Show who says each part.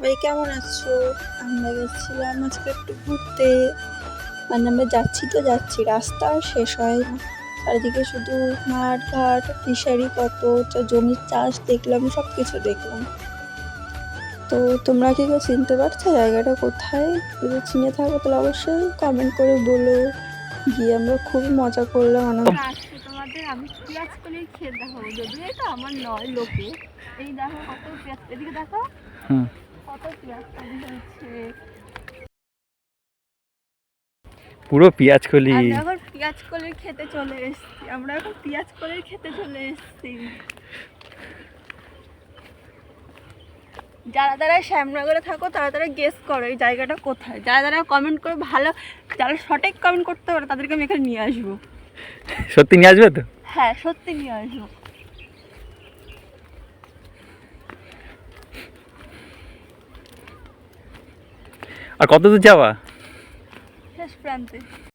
Speaker 1: সবাই কেমন আছো? আমরা গেছিলাম আজকে একটু ঘুরতে। মানে আমরা যাচ্ছি রাস্তা আর শেষ হয় না, চারিদিকে শুধু মাঠ ঘাট ফিশারি, কত জমির চাষ দেখলাম, সব কিছু দেখলাম। তো তোমরা কি কেউ চিনতে পারছো জায়গাটা কোথায়? যদি চিনে থাকো তাহলে অবশ্যই কমেন্ট করে বলো। গিয়ে আমরা খুবই মজা করলাম।
Speaker 2: আজকে তোমাদের আমি পেঁয়াজ কলির ক্ষেত দেখাবো, যদিও এটা আমার নয়, লোকে। এই দেখো কত পেঁয়াজ, এদিকে দেখো কত পেঁয়াজ কলি হচ্ছে।
Speaker 3: পুরো পেঁয়াজ কলি।
Speaker 2: আমি এখন পেঁয়াজ কলির খেতে চলে এসেছি, আমরা এখন পেঁয়াজ কলির খেতে চলে এসেছি। যারা যারা শ্যামনগরে থাকো তারা তারা গেস করো এই জায়গাটা কোথায়। যারা যারা কমেন্ট করে ভালো, যারা সঠিক কমেন্ট করতে পারে তাদেরকে আমি এখানে নিয়ে আসবো।
Speaker 3: সত্যি নিয়ে আসবে তো?
Speaker 2: হ্যাঁ, সত্যি নিয়ে আসবো।
Speaker 3: আর কত দূর যাওয়া?
Speaker 2: শেষ প্রান্তে।